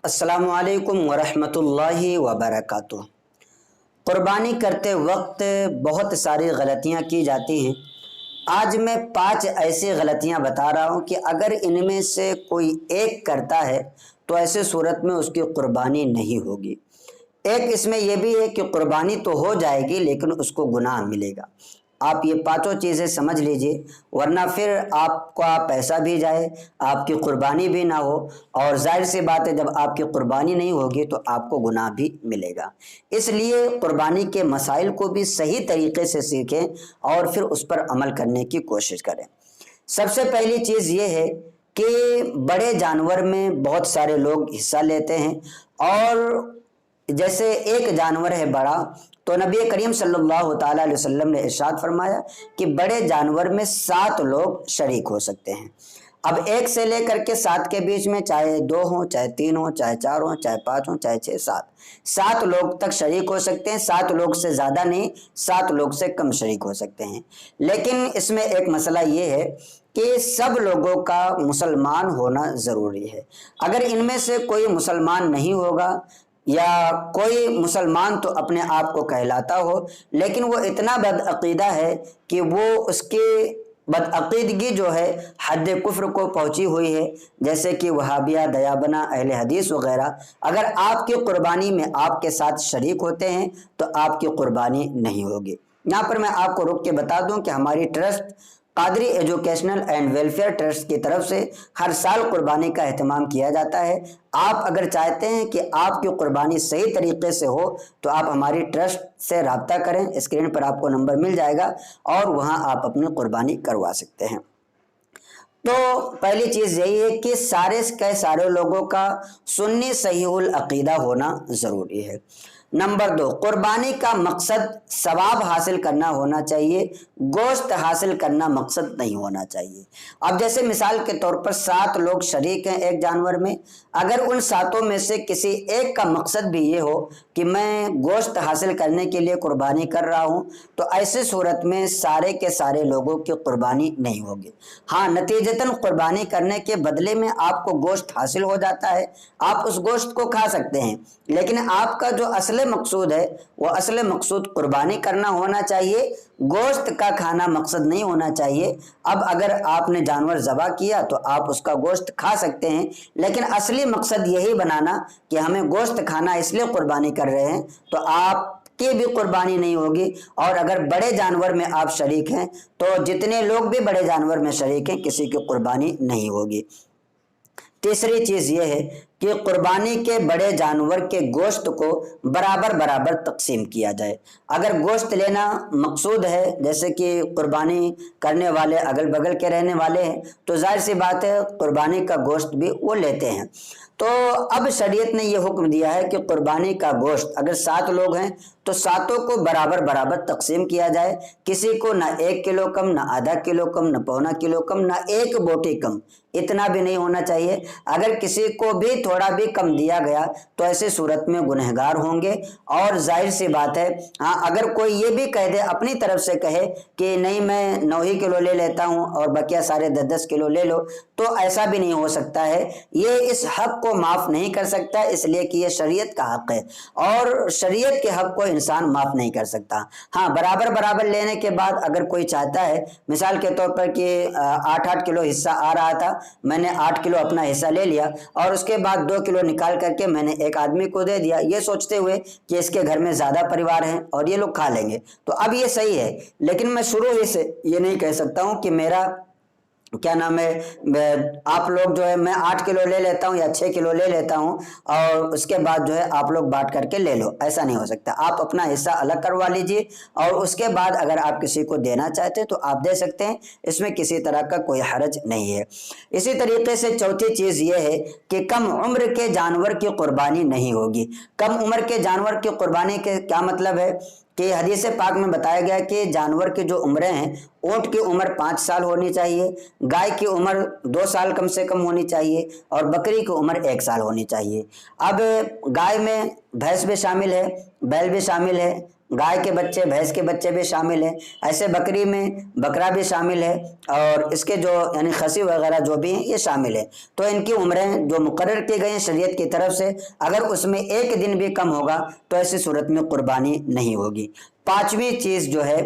अस्सलामु अलैकुम वरहमतुल्लाहि वबरकातुह। क़ुरबानी करते वक्त बहुत सारी गलतियां की जाती हैं। आज मैं 5 ऐसी गलतियां बता रहा हूं कि अगर इनमें से कोई एक करता है तो ऐसे सूरत में उसकी क़ुरबानी नहीं होगी। एक इसमें यह भी है कि क़ुरबानी तो हो जाएगी लेकिन उसको गुनाह मिलेगा। आप ये पांचों चीज़ें समझ लीजिए, वरना फिर आपका पैसा भी जाए, आपकी क़ुरबानी भी ना हो, और जाहिर सी बात है जब आपकी क़ुरबानी नहीं होगी तो आपको गुनाह भी मिलेगा। इसलिए क़ुरबानी के मसाइल को भी सही तरीके से सीखें और फिर उस पर अमल करने की कोशिश करें। सबसे पहली चीज़ ये है कि बड़े जानवर में बहुत सारे लोग हिस्सा लेते हैं, और जैसे एक जानवर है बड़ा, तो नबी करीम सल्लल्लाहु ताला अलैहि वसल्लम ने इरशाद फरमाया कि बड़े जानवर में 7 लोग शरीक हो सकते हैं। अब 1 से लेकर के 7 के बीच में चाहे 2 हो, चाहे 3 हो, चाहे 4 हो, चाहे 5 हो, चाहे 6, 7 लोग तक शरीक हो सकते हैं। 7 लोग से ज़्यादा नहीं, 7 लोग से कम शरीक हो सकते हैं। लेकिन इसमें एक मसला ये है कि सब लोगों का मुसलमान होना ज़रूरी है। अगर इनमें से कोई मुसलमान नहीं होगा, या कोई मुसलमान तो अपने आप को कहलाता हो लेकिन वो इतना बदअकीदा है कि वो उसकी बदअकीदगी जो है हद कुफ्र को पहुंची हुई है, जैसे कि वहाबिया, दयाबना, अहले हदीस वगैरह, अगर आपकी क़ुरबानी में आपके साथ शरीक होते हैं तो आपकी क़ुरबानी नहीं होगी। यहाँ पर मैं आपको रुक के बता दूं कि हमारी trust Qadri educational and welfare trust की तरफ से हर साल क़ुरबानी का एहतमाम किया जाता है। आप अगर चाहते हैं कि आपकी क़ुरबानी सही तरीके से हो तो आप हमारी ट्रस्ट से रब्ता करें। स्क्रीन पर आपको नंबर मिल जाएगा और वहां आप अपनी क़ुरबानी करवा सकते हैं। तो पहली चीज़ यही है कि सारे लोगों का सुन्नी सहीहुल अकीदा होना ज़रूरी है। नंबर 2, क़ुरबानी का मकसद सवाब हासिल करना होना चाहिए, गोश्त हासिल करना मकसद नहीं होना चाहिए। अब जैसे मिसाल के तौर पर 7 लोग शरीक हैं एक जानवर में, अगर उन 7 में से किसी एक का मकसद भी ये हो कि मैं गोश्त हासिल करने के लिए क़ुरबानी कर रहा हूँ, तो ऐसी सूरत में सारे के सारे लोगों की क़ुरबानी नहीं होगी। हाँ, नतीजतन क़ुरबानी करने के बदले में आपको गोश्त हासिल हो जाता है, आप उस गोश्त को खा सकते हैं, लेकिन आपका जो असल मकसूद है वो असल मकसूद क़ुरबानी करना होना चाहिए, गोश्त का खाना मकसद नहीं होना चाहिए। अब अगर आपने जानवर ज़बा किया तो आप उसका गोश्त खा सकते हैं, लेकिन असली मकसद यही बनाना कि हमें गोश्त खाना इसलिए क़ुरबानी कर रहे हैं, तो आप की भी क़ुरबानी नहीं होगी। और अगर बड़े जानवर में आप शरीक हैं तो जितने लोग भी बड़े जानवर में शरीक हैं किसी की क़ुरबानी नहीं होगी। तीसरी चीज़ ये है कि क़ुरबानी के बड़े जानवर के गोश्त को बराबर बराबर तकसीम किया जाए। अगर गोश्त लेना मकसूद है, जैसे कि क़ुरबानी करने वाले अगल बगल के रहने वाले हैं, तो जाहिर सी बात है क़ुरबानी का गोश्त भी वो लेते हैं। तो अब शरीयत ने ये हुक्म दिया है कि क़ुरबानी का गोश्त अगर 7 लोग हैं तो 7 को बराबर बराबर तकसीम किया जाए। किसी को ना 1 किलो कम, ना आधा किलो कम, ना पौना किलो कम, ना 1 बोटी कम, इतना भी नहीं होना चाहिए। अगर किसी को भी थोड़ा भी कम दिया गया तो ऐसे सूरत में गुनहगार होंगे। और जाहिर सी बात है, हाँ, अगर कोई ये भी कह दे, अपनी तरफ से कहे कि नहीं मैं 9 ही किलो ले लेता हूँ और बकिया सारे 10-10 किलो ले लो, तो ऐसा भी नहीं हो सकता है। ये इस हक को माफ़ नहीं कर सकता, इसलिए कि ये शरीयत का हक है और शरीयत के हक को इंसान माफ़ नहीं कर सकता। हाँ, बराबर बराबर लेने के बाद अगर कोई चाहता है, मिसाल के तौर पर कि 8-8 किलो हिस्सा आ रहा था, मैंने 8 किलो अपना हिस्सा ले लिया और उसके बाद 2 किलो निकाल करके मैंने एक आदमी को दे दिया, ये सोचते हुए कि इसके घर में ज़्यादा परिवार हैं और ये लोग खा लेंगे, तो अब ये सही है। लेकिन मैं शुरू ही से ये नहीं कह सकता हूँ कि मेरा क्या नाम है, आप लोग जो है मैं 8 किलो ले लेता हूँ या 6 किलो ले लेता हूँ और उसके बाद जो है आप लोग बांट करके ले लो, ऐसा नहीं हो सकता। आप अपना हिस्सा अलग करवा लीजिए और उसके बाद अगर आप किसी को देना चाहते हैं तो आप दे सकते हैं, इसमें किसी तरह का कोई हर्ज नहीं है। इसी तरीके से चौथी चीज़ ये है कि कम उम्र के जानवर की क़ुरबानी नहीं होगी। कम उम्र के जानवर की क़ुरबानी के क्या मतलब है कि हदीस पाक में बताया गया कि जानवर की जो उम्रें हैं, ऊँट की उम्र 5 साल होनी चाहिए, गाय की उम्र 2 साल कम से कम होनी चाहिए और बकरी की उम्र 1 साल होनी चाहिए। अब गाय में भैंस भी शामिल है, बैल भी शामिल है, गाय के बच्चे, भैंस के बच्चे भी शामिल हैं, ऐसे बकरी में बकरा भी शामिल है, और इसके जो यानी खसी वगैरह जो भी हैं ये शामिल है। तो इनकी उम्रें जो मुकर्रर की गई हैं शरीयत की तरफ से, अगर उसमें एक दिन भी कम होगा तो ऐसी सूरत में कुर्बानी नहीं होगी। पांचवी चीज़ जो है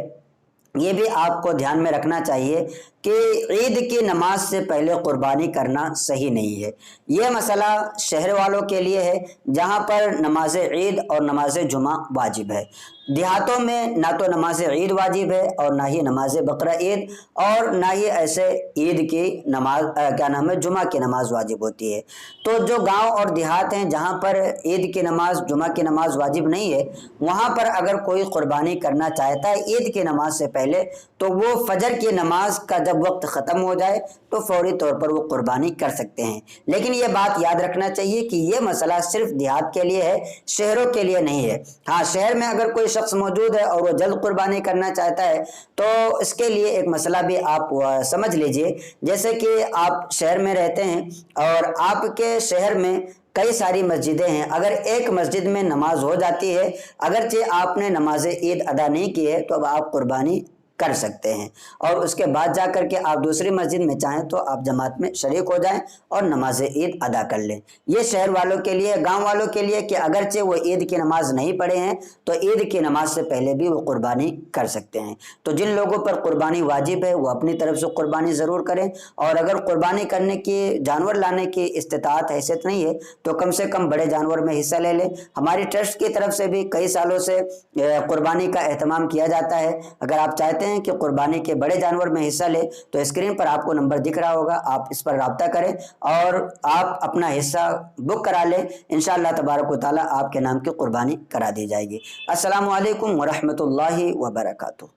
ये भी आपको ध्यान में रखना चाहिए कि ईद की नमाज से पहले कुर्बानी करना सही नहीं है। ये मसला शहर वालों के लिए है जहाँ पर नमाज ईद और नमाज जुमा वाजिब है। देहातों में ना तो नमाज ईद वाजिब है और ना ही नमाज बकरा ईद, और ना ही ऐसे ईद की नमाज क्या नाम है जुमा की नमाज वाजिब होती है। तो जो गांव और देहात हैं जहाँ पर ईद की नमाज जुमा की नमाज वाजिब नहीं है, वहाँ पर अगर कोई कुर्बानी करना चाहता है ईद की नमाज से पहले, तो वो फजर की नमाज का जब वक्त ख़त्म हो जाए तो फौरी तौर पर वो कुर्बानी कर सकते हैं। लेकिन ये बात याद रखना चाहिए कि ये मसला सिर्फ देहात के लिए है, शहरों के लिए नहीं है। हाँ, शहर में अगर कोई शख्स मौजूद है और वो जल्द कुर्बानी करना चाहता है तो इसके लिए एक मसला भी आप समझ लीजिए। जैसे कि आप शहर में रहते हैं और आपके शहर में कई सारी मस्जिदें हैं, अगर एक मस्जिद में नमाज हो जाती है, अगरचे आपने नमाज ईद अदा नहीं की है, तो अब आप कुर्बानी कर सकते हैं, और उसके बाद जा कर के आप दूसरी मस्जिद में चाहें तो आप जमात में शरीक हो जाएं और नमाज ईद अदा कर लें। ये शहर वालों के लिए, गांव वालों के लिए कि अगरचे वो ईद की नमाज नहीं पढ़े हैं तो ईद की नमाज से पहले भी वो कुर्बानी कर सकते हैं। तो जिन लोगों पर कुर्बानी वाजिब है वो अपनी तरफ से कुर्बानी ज़रूर करें, और अगर कुर्बानी करने की, जानवर लाने की इस्तिताअत हैसियत नहीं है तो कम से कम बड़े जानवर में हिस्सा ले लें। हमारी ट्रस्ट की तरफ से भी कई सालों से कुर्बानी का एहतमाम किया जाता है। अगर आप चाहते हैं कि कुर्बानी के बड़े जानवर में हिस्सा ले तो स्क्रीन पर आपको नंबर दिख रहा होगा, आप इस पर राब्ता करें और आप अपना हिस्सा बुक करा लें। इंशाअल्लाह तबारक व तआला आपके नाम की कुर्बानी करा दी जाएगी। अस्सलामु अलैकुम व रहमतुल्लाहि व बरकातुहू।